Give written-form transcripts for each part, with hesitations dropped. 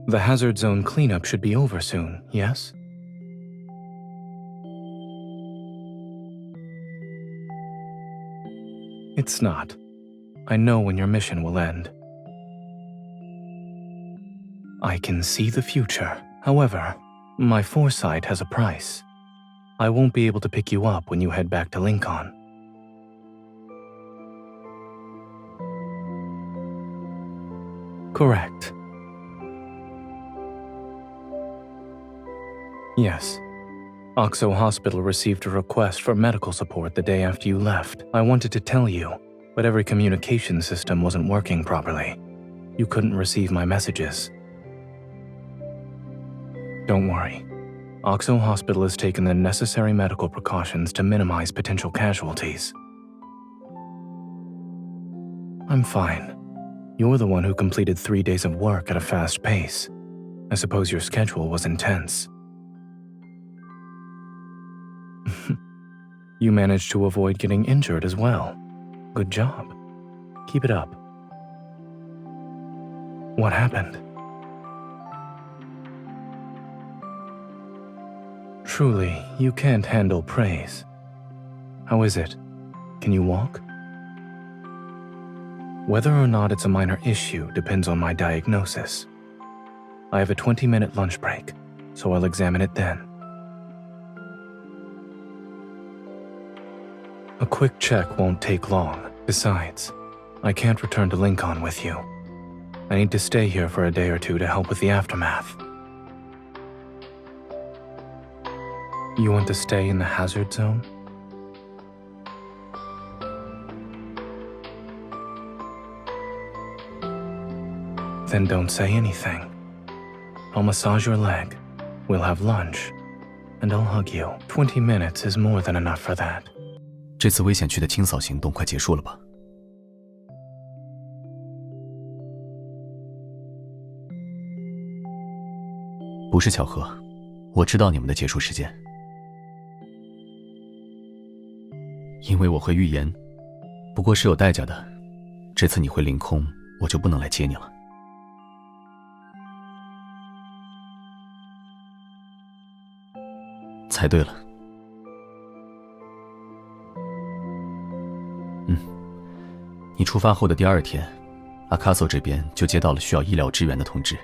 The hazard zone cleanup should be over soon, yes? It's not. I know when your mission will end. I can see the future. However, my foresight has a price. I won't be able to pick you up when you head back to Lincoln. Correct. Yes. Oxo Hospital received a request for medical support the day after you left. I wanted to tell you, but every communication system wasn't working properly. You couldn't receive my messages. Don't worry. Oxo Hospital has taken the necessary medical precautions to minimize potential casualties. I'm fine. You're the one who completed 3 days of work at a fast pace. I suppose your schedule was intense. You managed to avoid getting injured as well. Good job. Keep it up. What happened? Truly, you can't handle praise. How is it? Can you walk? Whether or not it's a minor issue depends on my diagnosis. I have a 20-minute lunch break, so I'll examine it then. A quick check won't take long. Besides, I can't return to Lincoln with you. I need to stay here for a day or two to help with the aftermath. You want to stay in the hazard zone? Then don't say anything. I'll massage your leg, we'll have lunch, and I'll hug you. 20 minutes is more than enough for that. 这次危险区的清扫行动快结束了吧？不是巧合，我知道你们的结束时间。因为我会预言，不过是有代价的。这次你回凌空，我就不能来接你了。猜对了。你出发后的第2天，阿卡索这边就接到了需要医疗支援的通知，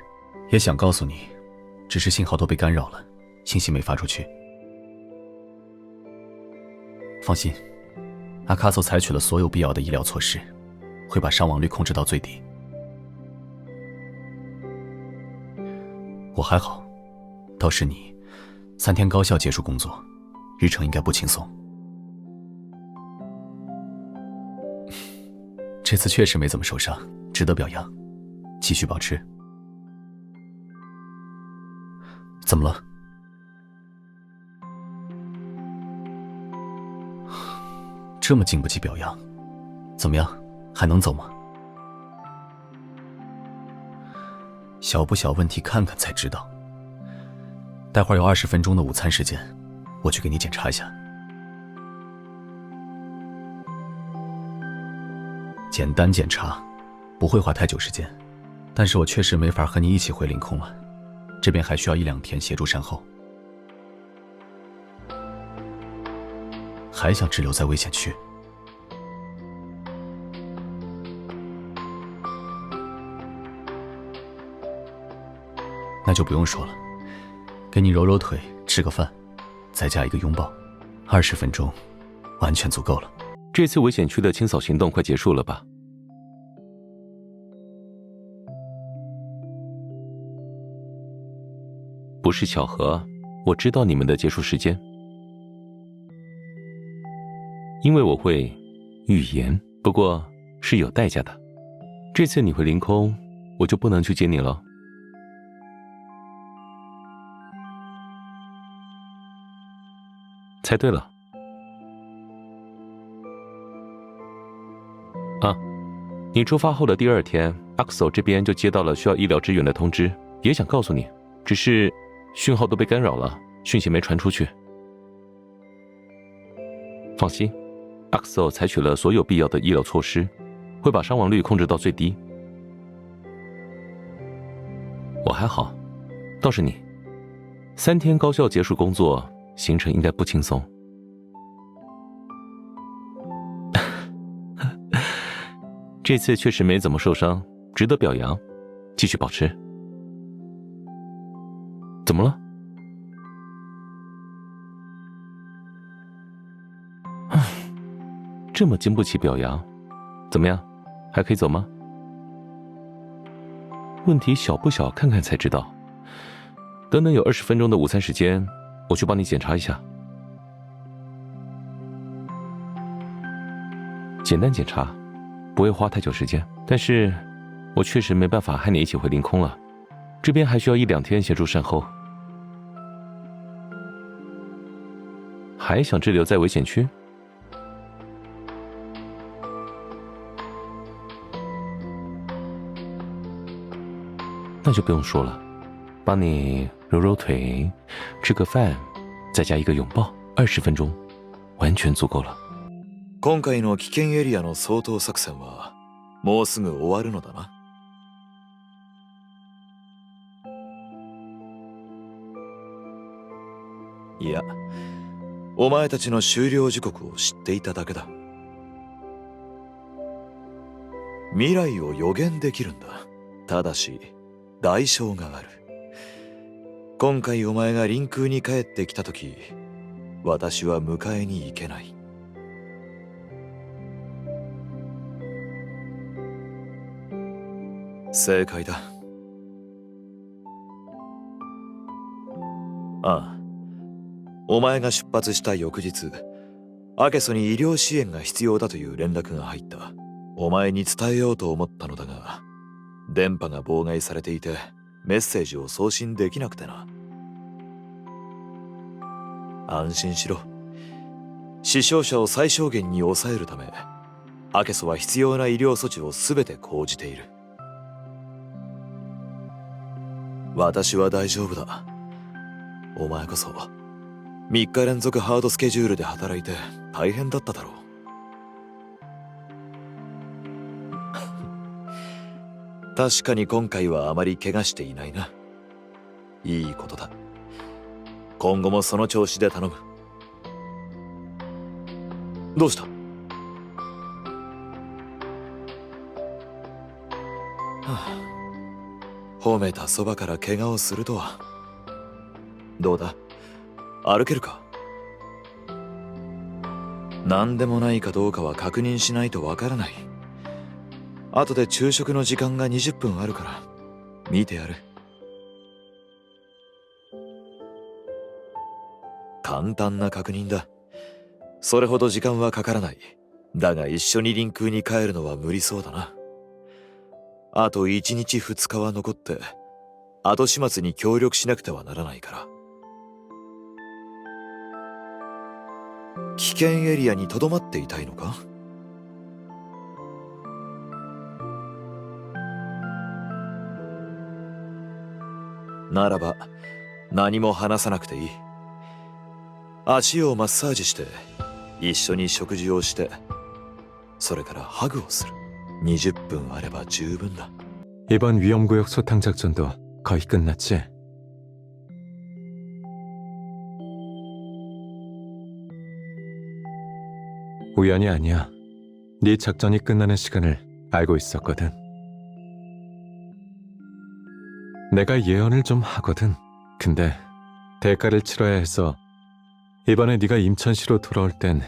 也想告诉你，只是信号都被干扰了，信息没发出去。放心，阿卡索采取了所有必要的医疗措施，会把伤亡率控制到最低。我还好，倒是你，3天高效结束工作，日程应该不轻松。这次确实没怎么受伤，值得表扬，继续保持。怎么了？这么经不起表扬，怎么样，还能走吗？小不小问题看看才知道。待会儿有20分钟的午餐时间，我去给你检查一下。简单检查，不会花太久时间，但是我确实没法和你一起回凌空了，这边还需要1-2天协助善后。还想滞留在危险区？那就不用说了，给你揉揉腿，吃个饭，再加一个拥抱，20分钟，完全足够了。这次危险区的清扫行动快结束了吧？不是巧合，我知道你们的结束时间，因为我会预言，不过是有代价的。这次你回凌空，我就不能去接你了。猜对了。你出发后的第2天，阿克索这边就接到了需要医疗支援的通知，也想告诉你，只是讯号都被干扰了，讯息没传出去。放心，阿克索采取了所有必要的医疗措施，会把伤亡率控制到最低。我还好，倒是你，3天高效结束工作，行程应该不轻松。这次确实没怎么受伤，值得表扬，继续保持。怎么了？这么经不起表扬，怎么样？还可以走吗？问题小不小，看看才知道。等等有20分钟的午餐时间，我去帮你检查一下。简单检查，不会花太久时间。但是，我确实没办法和你一起回凌空了，这边还需要1-2天协助善后。还想滞留在危险区？那就不用说了，帮你揉揉腿，吃个饭，再加一个拥抱，20分钟，完全足够了。今回の危険エリアの掃討作戦はもうすぐ終わるのだな。いや、お前たちの終了時刻を知っていただけだ。未来を予言できるんだ。ただし代償がある。今回お前が臨空に帰ってきた時、私は迎えに行けない。正解だ。ああ、お前が出発した翌日、アケソに医療支援が必要だという連絡が入った。お前に伝えようと思ったのだが、電波が妨害されていてメッセージを送信できなくてな。安心しろ。死傷者を最小限に抑えるため、アケソは必要な医療措置を全て講じている。私は大丈夫だ。お前こそ3日連続ハードスケジュールで働いて大変だっただろう。確かに今回はあまり怪我していないな。いいことだ。今後もその調子で頼む。どうした？はあ、褒めたそばから怪我をするとは。どうだ？歩けるか？何でもないかどうかは確認しないとわからない。後で昼食の時間が20分あるから見てやる。簡単な確認だ。それほど時間はかからない。だが一緒に臨空に帰るのは無理そうだな。あと1日2日は残って後始末に協力しなくてはならないから。危険エリアにとどまっていたいのか？ならば何も話さなくていい。足をマッサージして一緒に食事をして、それからハグをする。20分あれば十分だ。 이번 위험구역 소탕 작전도 거의 끝났지? 우연이 아니야. 네 작전이 끝나는 시간을 알고 있었거든. 내가 예언을 좀 하거든. 근데 대가를 치러야 해서 이번에 네가 임천시로 돌아올 땐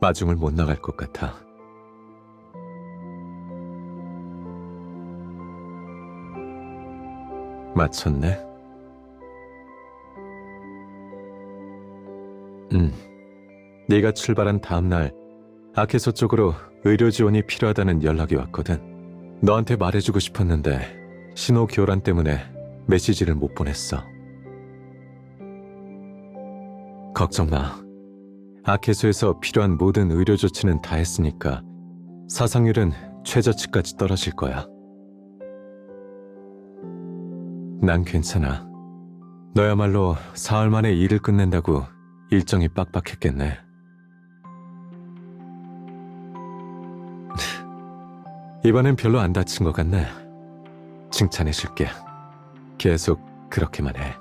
마중을 못 나갈 것 같아. 맞췄네. 네가 출발한 다음 날 아케소 쪽으로 의료 지원이 필요하다는 연락이 왔거든. 너한테 말해주고 싶었는데 신호 교란 때문에 메시지를 못 보냈어. 걱정 마. 아케소에서 필요한 모든 의료 조치는 다 했으니까 사상률은 최저치까지 떨어질 거야. 난 괜찮아. 너야말로 사흘 만에 일을 끝낸다고 일정이 빡빡했겠네. 이번엔 별로 안 다친 것 같네. 칭찬해줄게. 계속 그렇게만 해.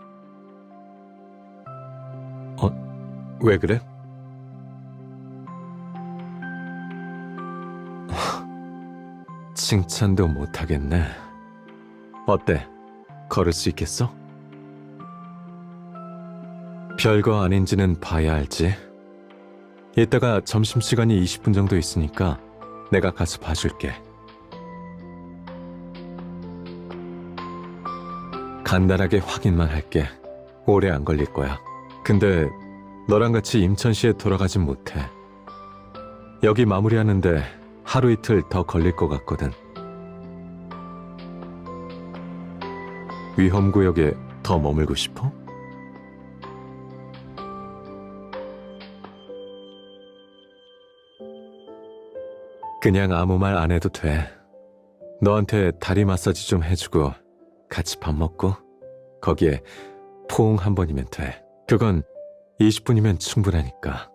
왜 그래? 칭찬도 못하겠네. 어때? 걸을 수 있겠어? 별거 아닌지는 봐야 알지. 이따가 점심시간이 20분 정도 있으니까 내가 가서 봐줄게. 간단하게 확인만 할게. 오래 안 걸릴 거야. 근데 너랑 같이 임천시에 돌아가진 못해. 여기 마무리하는데 하루 이틀 더 걸릴 것 같거든. 위험구역에 더 머물고 싶어? 그냥 아무 말 안 해도 돼. 너한테 다리 마사지 좀 해주고 같이 밥 먹고 거기에 포옹 한 번이면 돼. 그건 20분이면 충분하니까.